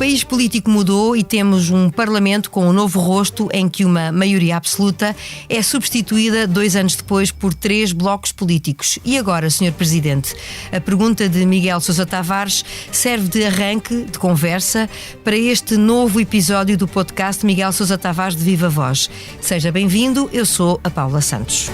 país político mudou e temos um Parlamento com um novo rosto em que uma maioria absoluta é substituída 2 anos depois por 3 blocos políticos. E agora, Sr. Presidente, a pergunta de Miguel Sousa Tavares serve de arranque, de conversa, para este novo episódio do podcast Miguel Sousa Tavares de Viva Voz. Seja bem-vindo, eu sou a Paula Santos.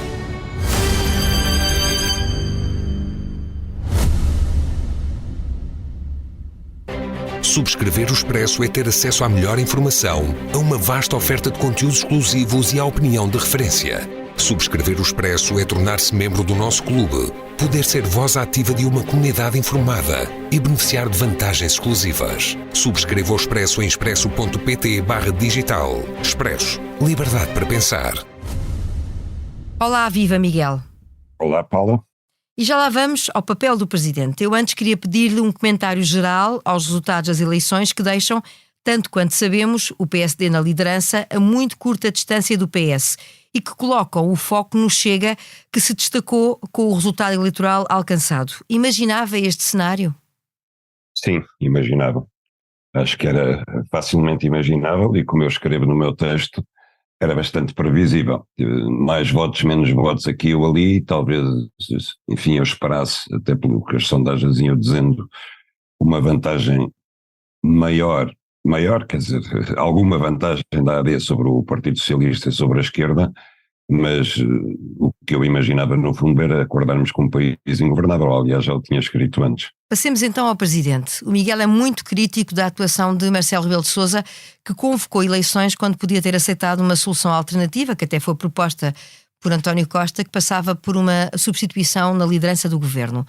Subscrever o Expresso é ter acesso à melhor informação, a uma vasta oferta de conteúdos exclusivos e à opinião de referência. Subscrever o Expresso é tornar-se membro do nosso clube, poder ser voz ativa de uma comunidade informada e beneficiar de vantagens exclusivas. Subscreva o Expresso em expresso.pt/digital. Expresso. Liberdade para pensar. Olá, viva Miguel. Olá, Paula. E já lá vamos ao papel do Presidente. Eu antes queria pedir-lhe um comentário geral aos resultados das eleições que deixam, tanto quanto sabemos, o PSD na liderança a muito curta distância do PS e que colocam o foco no Chega, que se destacou com o resultado eleitoral alcançado. Imaginava este cenário? Sim, imaginava. Acho que era facilmente imaginável e, como eu escrevo no meu texto, era bastante previsível. Mais votos, menos votos aqui ou ali, talvez, enfim, eu esperasse, até pelo que as sondagens iam dizendo, uma vantagem maior, quer dizer, alguma vantagem da AD sobre o Partido Socialista e sobre a esquerda, mas o que eu imaginava no fundo era acordarmos com um país ingovernável. Aliás, já o tinha escrito antes. Passemos então ao Presidente. O Miguel é muito crítico da atuação de Marcelo Rebelo de Sousa, que convocou eleições quando podia ter aceitado uma solução alternativa, que até foi proposta por António Costa, que passava por uma substituição na liderança do governo.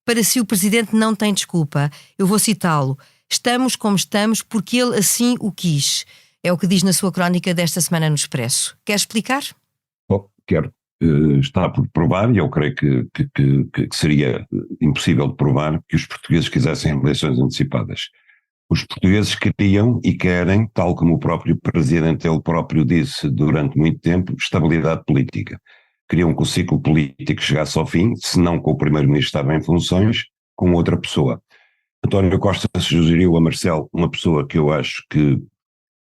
Para si, o Presidente não tem desculpa. Eu vou citá-lo. Estamos como estamos porque ele assim o quis. É o que diz na sua crónica desta semana no Expresso. Quer explicar? Bom, quero. Está por provar, e eu creio que seria impossível de provar, que os portugueses quisessem eleições antecipadas. Os portugueses queriam e querem, tal como o próprio Presidente ele próprio disse durante muito tempo, estabilidade política. Queriam que o ciclo político chegasse ao fim, se não com o Primeiro-Ministro estava em funções, com outra pessoa. António Costa sugeriu a Marcelo uma pessoa que eu acho que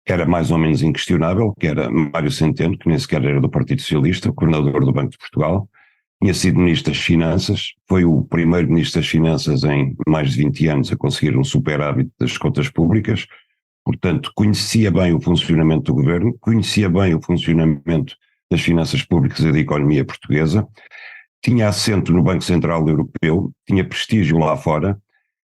era mais ou menos inquestionável, que era Mário Centeno, que nem sequer era do Partido Socialista, coordenador do Banco de Portugal, tinha sido Ministro das Finanças, foi o primeiro Ministro das Finanças em mais de 20 anos a conseguir um superávit das contas públicas, portanto conhecia bem o funcionamento do governo, conhecia bem o funcionamento das finanças públicas e da economia portuguesa, tinha assento no Banco Central Europeu, tinha prestígio lá fora,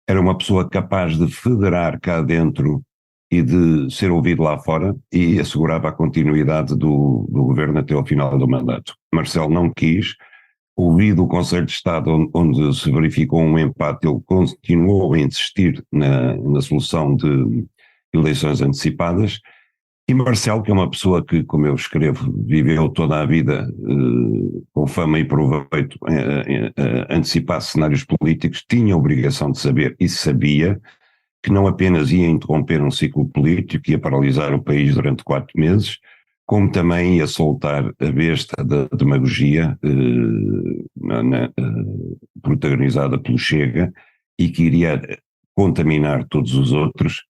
era uma pessoa capaz de federar cá dentro e de ser ouvido lá fora, e assegurava a continuidade do governo até ao final do mandato. Marcelo não quis, ouvido o Conselho de Estado onde se verificou um empate, ele continuou a insistir na solução de eleições antecipadas, e Marcelo, que é uma pessoa que, como eu escrevo, viveu toda a vida com fama e proveito a antecipar cenários políticos, tinha a obrigação de saber, e sabia, que não apenas ia interromper um ciclo político, ia paralisar o país durante 4 meses, como também ia soltar a besta da demagogia protagonizada pelo Chega, e que iria contaminar todos os outros,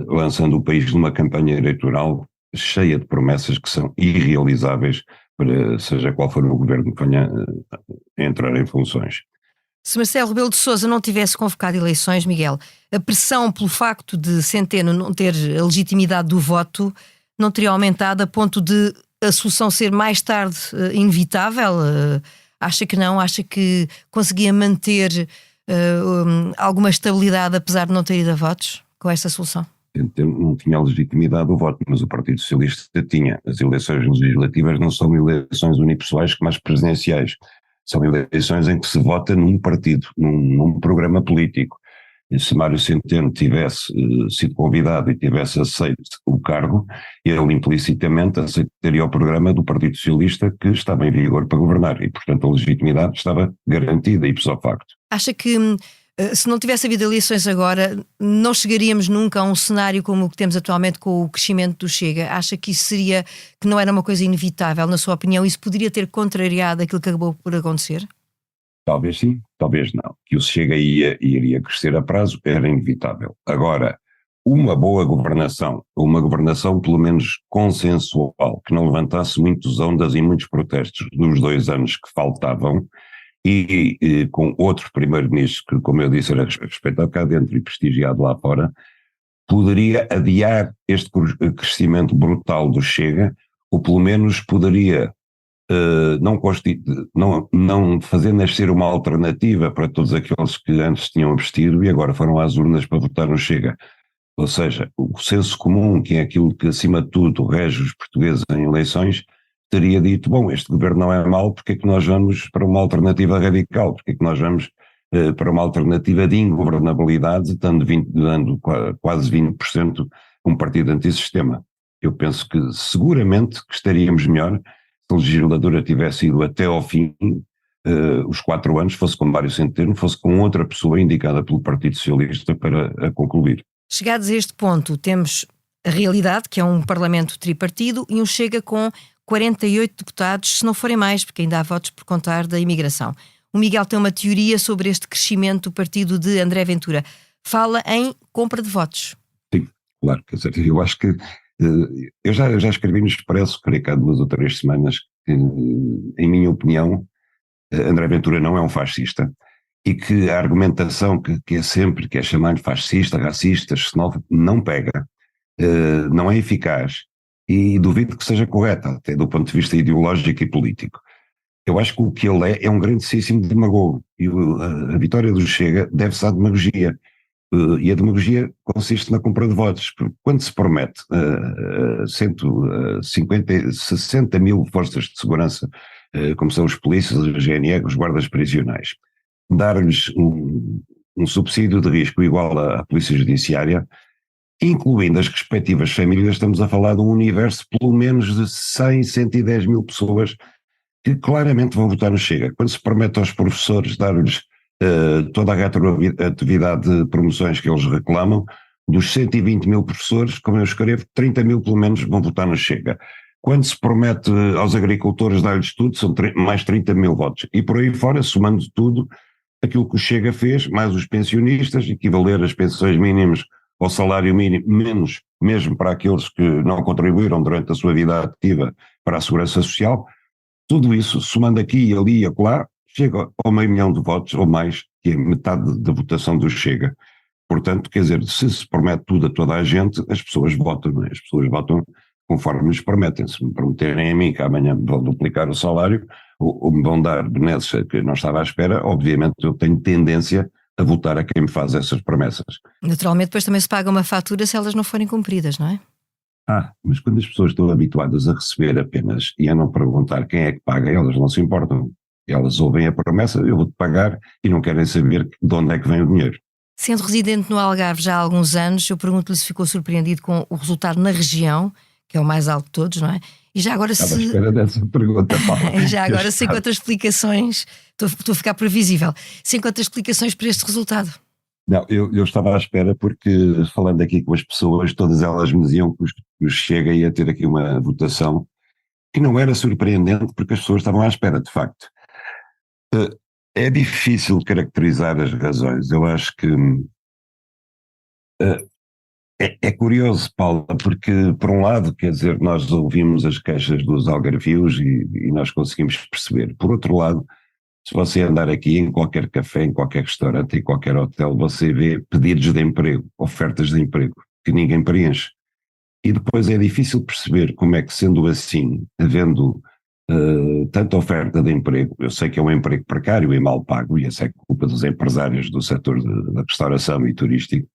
lançando o país numa campanha eleitoral cheia de promessas que são irrealizáveis para seja qual for o governo que venha a entrar em funções. Se Marcelo Rebelo de Sousa não tivesse convocado eleições, Miguel, a pressão pelo facto de Centeno não ter a legitimidade do voto não teria aumentado a ponto de a solução ser mais tarde inevitável? Acha que não? Acha que conseguia manter alguma estabilidade apesar de não ter ido a votos com esta solução? Não tinha a legitimidade do voto, mas o Partido Socialista tinha. As eleições legislativas não são eleições unipessoais como as presidenciais. São eleições em que se vota num partido, num programa político. E se Mário Centeno tivesse sido convidado e tivesse aceito o cargo, ele implicitamente aceitaria o programa do Partido Socialista que estava em vigor para governar e, portanto, a legitimidade estava garantida, ipso facto. Acha que se não tivesse havido eleições agora, não chegaríamos nunca a um cenário como o que temos atualmente com o crescimento do Chega? Acha que isso seria, que não era uma coisa inevitável, na sua opinião? Isso poderia ter contrariado aquilo que acabou por acontecer? Talvez sim, talvez não. Que o Chega iria crescer a prazo era inevitável. Agora, uma boa governação, uma governação pelo menos consensual, que não levantasse muitas ondas e muitos protestos nos 2 anos que faltavam, e com outro primeiro-ministro que, como eu disse, era respeitado cá dentro e prestigiado lá fora, poderia adiar este crescimento brutal do Chega, ou pelo menos poderia não fazer nascer uma alternativa para todos aqueles que antes tinham abstido e agora foram às urnas para votar no Chega. Ou seja, o senso comum, que é aquilo que acima de tudo rege os portugueses em eleições, teria dito, bom, este governo não é mau, porque é que nós vamos para uma alternativa radical, porque é que nós vamos para uma alternativa de ingovernabilidade, dando quase 20% um partido antissistema. Eu penso que seguramente que estaríamos melhor se a legislatura tivesse ido até ao fim, os 4 anos, fosse com Mário Centeno, fosse com outra pessoa indicada pelo Partido Socialista para a concluir. Chegados a este ponto, temos a realidade, que é um parlamento tripartido, e um Chega com 48 deputados, se não forem mais, porque ainda há votos por contar da imigração. O Miguel tem uma teoria sobre este crescimento do partido de André Ventura. Fala em compra de votos. Sim, claro, quer dizer, eu acho que eu já escrevi no Expresso, creio que há 2 ou 3 semanas, que, em minha opinião, André Ventura não é um fascista, e que a argumentação que é sempre, que é chamar-lhe fascista, racista, xenófobo, não pega, não é eficaz, e duvido que seja correta, até do ponto de vista ideológico e político. Eu acho que o que ele é um grandíssimo demagogo, e a vitória do Chega deve-se à demagogia, e a demagogia consiste na compra de votos, porque quando se promete 60 mil forças de segurança, como são os polícias, a GNR, os guardas prisionais, dar-lhes um subsídio de risco igual à Polícia Judiciária, incluindo as respectivas famílias, estamos a falar de um universo pelo menos de 100, 110 mil pessoas que claramente vão votar no Chega. Quando se promete aos professores dar-lhes toda a retroatividade de promoções que eles reclamam, dos 120 mil professores, como eu escrevo, 30 mil pelo menos vão votar no Chega. Quando se promete aos agricultores dar-lhes tudo, são mais 30 mil votos. E por aí fora, somando tudo, aquilo que o Chega fez, mais os pensionistas, equivaler as pensões mínimas ao salário mínimo, menos mesmo para aqueles que não contribuíram durante a sua vida ativa para a Segurança Social, tudo isso, somando aqui e ali e acolá, chega ao 500 mil de votos ou mais, que é metade da votação do Chega. Portanto, quer dizer, se promete tudo a toda a gente, as pessoas votam, não é? As pessoas votam conforme lhes prometem. Se me prometerem a mim que amanhã me vão duplicar o salário ou me vão dar benesses que não estava à espera, obviamente eu tenho tendência a votar a quem me faz essas promessas. Naturalmente depois também se paga uma fatura se elas não forem cumpridas, não é? Mas quando as pessoas estão habituadas a receber apenas e a não perguntar quem é que paga, elas não se importam. Elas ouvem a promessa, eu vou-te pagar, e não querem saber de onde é que vem o dinheiro. Sendo residente no Algarve já há alguns anos, eu pergunto-lhe se ficou surpreendido com o resultado na região, que é o mais alto de todos, não é? E já agora Estava à espera dessa pergunta, Paula. E já agora se encontra explicações, estou a ficar previsível, se encontra explicações para este resultado. Não, eu estava à espera porque, falando aqui com as pessoas, todas elas me diziam que o Chega ia ter aqui uma votação que não era surpreendente porque as pessoas estavam à espera, de facto. É difícil caracterizar as razões. Eu acho que é curioso, Paula, porque por um lado, quer dizer, nós ouvimos as queixas dos algarvios e nós conseguimos perceber. Por outro lado, se você andar aqui em qualquer café, em qualquer restaurante, em qualquer hotel, você vê pedidos de emprego, ofertas de emprego, que ninguém preenche. E depois é difícil perceber como é que, sendo assim, havendo tanta oferta de emprego, eu sei que é um emprego precário e mal pago, e essa é culpa dos empresários do setor da restauração e turístico,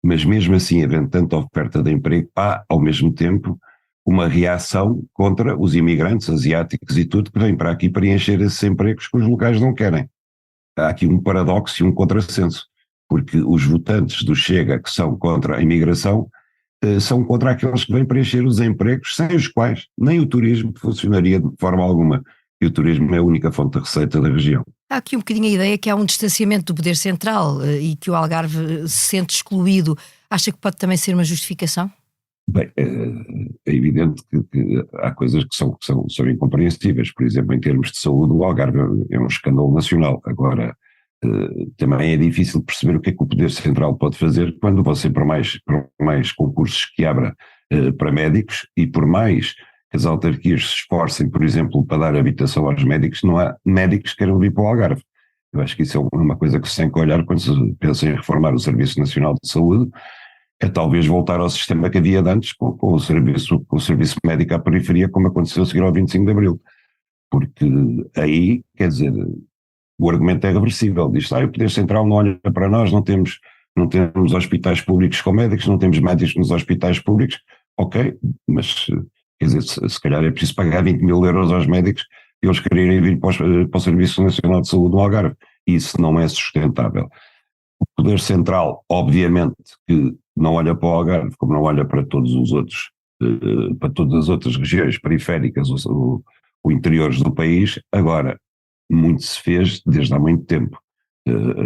mas mesmo assim, havendo tanta oferta de emprego, há, ao mesmo tempo, uma reação contra os imigrantes asiáticos e tudo que vêm para aqui preencher esses empregos que os locais não querem. Há aqui um paradoxo e um contrassenso, porque os votantes do Chega que são contra a imigração são contra aqueles que vêm preencher os empregos sem os quais nem o turismo funcionaria de forma alguma. E o turismo é a única fonte de receita da região. Há aqui um bocadinho a ideia que há um distanciamento do poder central e que o Algarve se sente excluído. Acha que pode também ser uma justificação? Bem, é evidente que há coisas que são incompreensíveis. Por exemplo, em termos de saúde, o Algarve é um escândalo nacional. Agora, Também é difícil perceber o que é que o Poder Central pode fazer quando você, por mais concursos que abra para médicos e por mais que as autarquias se esforcem, por exemplo, para dar habitação aos médicos, não há médicos que queiram vir para o Algarve. Eu acho que isso é uma coisa que se tem que olhar quando se pensa em reformar o Serviço Nacional de Saúde, é talvez voltar ao sistema que havia de antes, com o serviço médico à periferia, como aconteceu a seguir ao 25 de Abril. Porque aí, quer dizer, o argumento é reversível. Diz, o Poder Central não olha para nós, não temos hospitais públicos com médicos, não temos médicos nos hospitais públicos. Ok, mas quer dizer, se calhar é preciso pagar 20 mil euros aos médicos e eles quererem vir para o Serviço Nacional de Saúde no Algarve. Isso não é sustentável. O Poder Central, obviamente, que não olha para o Algarve, como não olha para todos os outros, para todas as outras regiões periféricas, o interiores do país. Agora, muito se fez desde há muito tempo,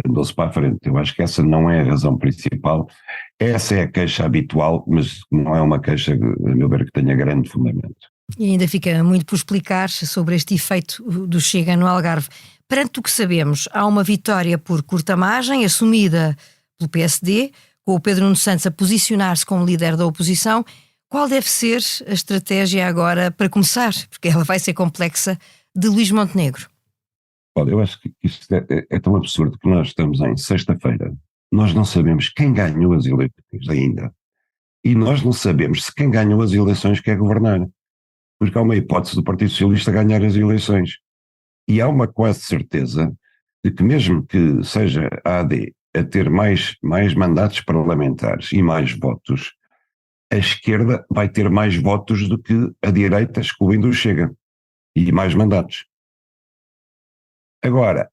andou-se para a frente. Eu acho que essa não é a razão principal, essa é a queixa habitual, mas não é uma queixa, a meu ver, que tenha grande fundamento. E ainda fica muito por explicar sobre este efeito do Chega no Algarve. Perante o que sabemos, há uma vitória por curta margem, assumida pelo PSD, com o Pedro Nuno Santos a posicionar-se como líder da oposição. Qual deve ser a estratégia agora, para começar, porque ela vai ser complexa, de Luís Montenegro? Olha, eu acho que isto é tão absurdo que nós estamos em sexta-feira, nós não sabemos quem ganhou as eleições ainda, e nós não sabemos se quem ganhou as eleições quer governar, porque há uma hipótese do Partido Socialista ganhar as eleições, e há uma quase certeza de que mesmo que seja a AD a ter mais mandatos parlamentares e mais votos, a esquerda vai ter mais votos do que a direita, excluindo o Chega, e mais mandatos. Agora,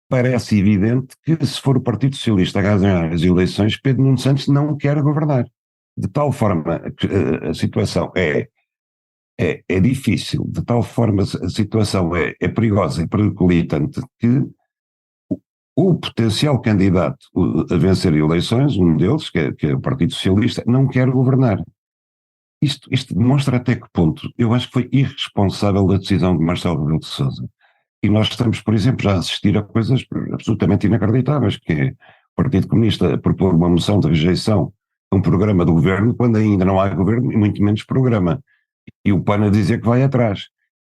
parece evidente que se for o Partido Socialista a ganhar as eleições, Pedro Nuno Santos não quer governar. De tal forma que a situação é difícil, de tal forma a situação é perigosa e periclitante que o potencial candidato a vencer eleições, um deles, que é o Partido Socialista, não quer governar. Isto demonstra até que ponto eu acho que foi irresponsável a decisão de Marcelo Rebelo de Sousa. E nós estamos, por exemplo, já a assistir a coisas absolutamente inacreditáveis, que é o Partido Comunista a propor uma moção de rejeição a um programa do governo, quando ainda não há governo e muito menos programa. E o PAN a dizer que vai atrás.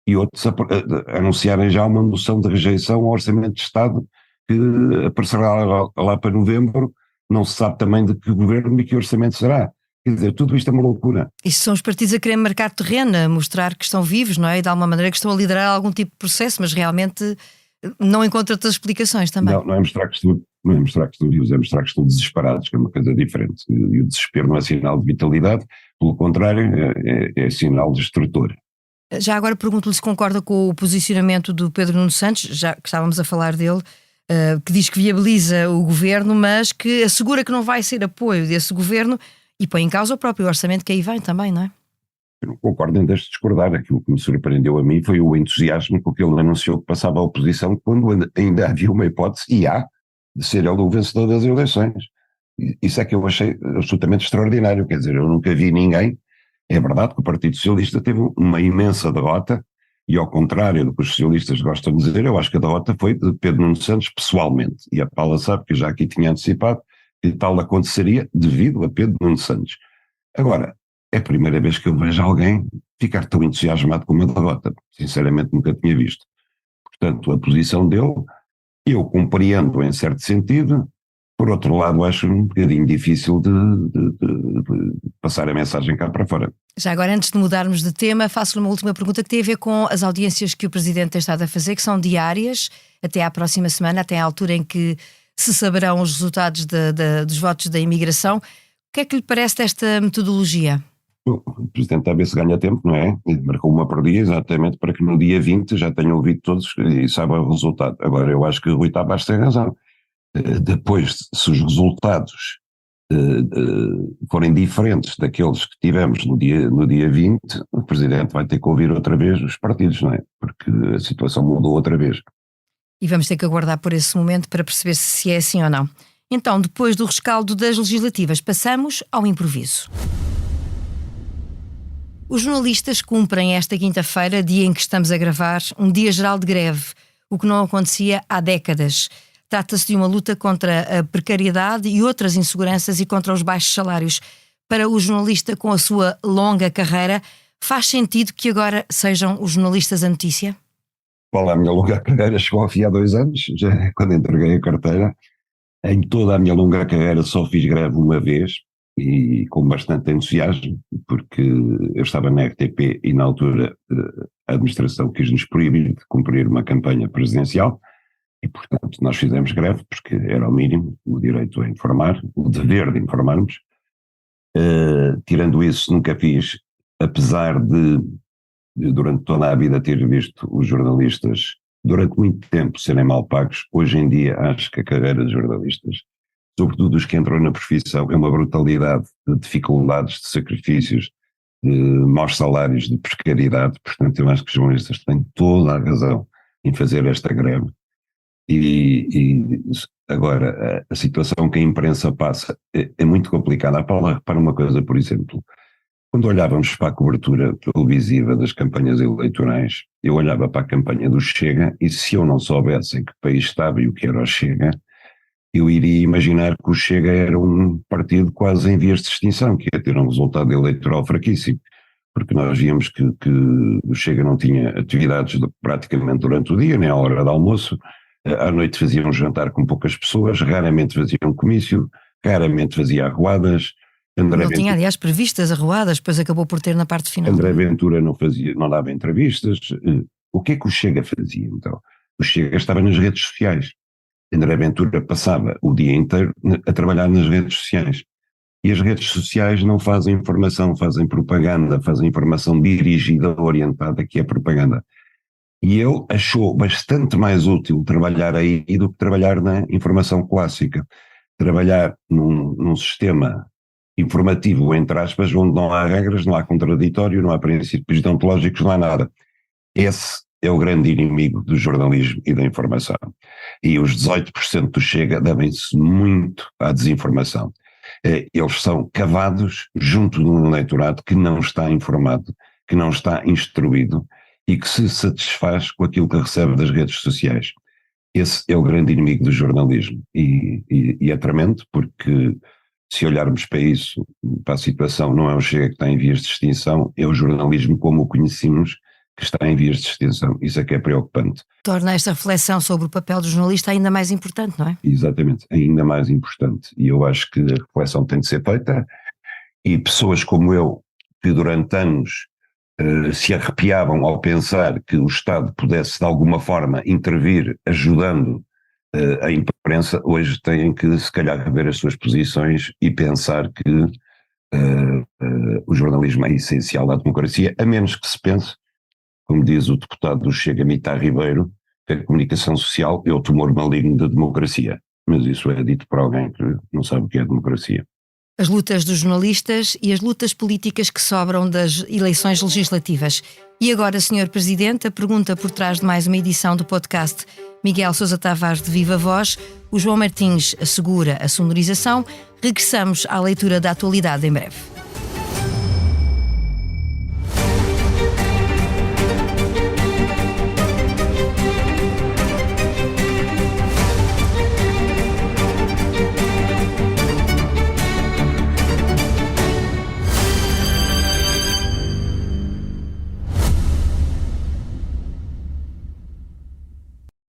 E outros a anunciarem já uma moção de rejeição ao Orçamento de Estado que aparecerá lá para novembro, não se sabe também de que governo e que orçamento será. Quer dizer, tudo isto é uma loucura. Isto são os partidos a querer marcar terreno, a mostrar que estão vivos, não é? E de alguma maneira que estão a liderar algum tipo de processo, mas realmente não encontra outras explicações também. Não é mostrar que estão vivos, é mostrar que estão desesperados, que é uma coisa diferente. E o desespero não é sinal de vitalidade, pelo contrário, é sinal destrutor. Já agora pergunto-lhe se concorda com o posicionamento do Pedro Nuno Santos, já que estávamos a falar dele, que diz que viabiliza o governo, mas que assegura que não vai ser apoio desse governo e põe em causa o próprio orçamento que aí vem também, não é? Eu não concordo em deixe de discordar. Aquilo que me surpreendeu a mim foi o entusiasmo com que ele anunciou que passava à oposição quando ainda havia uma hipótese, e há, de ser ele o vencedor das eleições. Isso é que eu achei absolutamente extraordinário. Quer dizer, eu nunca vi ninguém. É verdade que o Partido Socialista teve uma imensa derrota, e ao contrário do que os socialistas gostam de dizer, eu acho que a derrota foi de Pedro Nuno Santos pessoalmente. E a Paula sabe que eu já aqui tinha antecipado que tal aconteceria devido a Pedro Nuno Santos. Agora, é a primeira vez que eu vejo alguém ficar tão entusiasmado com uma derrota. Sinceramente nunca tinha visto. Portanto, a posição dele, eu compreendo em certo sentido. Por outro lado, acho um bocadinho difícil de passar a mensagem cá para fora. Já agora, antes de mudarmos de tema, faço-lhe uma última pergunta que tem a ver com as audiências que o Presidente tem estado a fazer, que são diárias, até à próxima semana, até à altura em que se saberão os resultados dos votos da imigração. O que é que lhe parece desta metodologia? O Presidente está a ver se ganha tempo, não é? E marcou uma por dia, exatamente, para que no dia 20 já tenham ouvido todos e saibam o resultado. Agora, eu acho que o Rui Tavares tem razão. Depois, se os resultados forem diferentes daqueles que tivemos no dia 20, o Presidente vai ter que ouvir outra vez os partidos, não é? Porque a situação mudou outra vez. E vamos ter que aguardar por esse momento para perceber se é assim ou não. Então, depois do rescaldo das legislativas, passamos ao improviso. Os jornalistas cumprem esta quinta-feira, dia em que estamos a gravar, um dia geral de greve, o que não acontecia há décadas. Trata-se de uma luta contra a precariedade e outras inseguranças e contra os baixos salários. Para o jornalista com a sua longa carreira, faz sentido que agora sejam os jornalistas a notícia? Qual a minha longa carreira? Chegou ao fim há 2 anos, já quando entreguei a carteira. Em toda a minha longa carreira só fiz greve uma vez, e com bastante entusiasmo, porque eu estava na RTP e na altura a administração quis-nos proibir de cumprir uma campanha presidencial e, portanto, nós fizemos greve porque era o mínimo, o direito a informar, o dever de informarmos. Tirando isso, nunca fiz, apesar de durante toda a vida ter visto os jornalistas durante muito tempo serem mal pagos. Hoje em dia acho que a carreira de jornalistas, sobretudo os que entram na profissão, é uma brutalidade de dificuldades, de sacrifícios, de maus salários, de precariedade. Portanto, eu acho que os jornalistas têm toda a razão em fazer esta greve. E agora, a situação que a imprensa passa é muito complicada. A Paula, repara uma coisa, por exemplo, quando olhávamos para a cobertura televisiva das campanhas eleitorais, eu olhava para a campanha do Chega e se eu não soubesse em que país estava e o que era o Chega, eu iria imaginar que o Chega era um partido quase em vias de extinção, que ia ter um resultado eleitoral fraquíssimo, porque nós víamos que o Chega não tinha atividades praticamente durante o dia, nem à hora de almoço, à noite fazia um jantar com poucas pessoas, raramente fazia um comício, raramente fazia arruadas. Não tinha, aliás, previstas arruadas, depois acabou por ter na parte final. André Ventura não dava entrevistas. O que é que o Chega fazia, então? O Chega estava nas redes sociais. André Ventura passava o dia inteiro a trabalhar nas redes sociais. E as redes sociais não fazem informação, fazem propaganda, fazem informação dirigida, orientada, que é propaganda. E ele achou bastante mais útil trabalhar aí do que trabalhar na informação clássica. Trabalhar num sistema informativo, entre aspas, onde não há regras, não há contraditório, não há princípios deontológicos, não há nada. Esse é o grande inimigo do jornalismo e da informação. E os 18% do Chega devem-se muito à desinformação. Eles são cavados junto de um eleitorado que não está informado, que não está instruído e que se satisfaz com aquilo que recebe das redes sociais. Esse é o grande inimigo do jornalismo. E é tremendo, porque se olharmos para isso, para a situação, não é o Chega que está em vias de extinção, é o jornalismo como o conhecemos que está em vias de extinção. Isso é que é preocupante. Torna esta reflexão sobre o papel do jornalista ainda mais importante, não é? Exatamente, ainda mais importante. E eu acho que a reflexão tem de ser feita e pessoas como eu, que durante anos se arrepiavam ao pensar que o Estado pudesse de alguma forma intervir ajudando a imprensa, hoje têm que se calhar rever as suas posições e pensar que o jornalismo é essencial à democracia, a menos que se pense, como diz o deputado do Chega, Mita Ribeiro, que a comunicação social é o tumor maligno da democracia. Mas isso é dito por alguém que não sabe o que é democracia. As lutas dos jornalistas e as lutas políticas que sobram das eleições legislativas. E agora, Sr. Presidente, a pergunta por trás de mais uma edição do podcast Miguel Sousa Tavares de Viva Voz, o João Martins assegura a sonorização. Regressamos à leitura da atualidade em breve.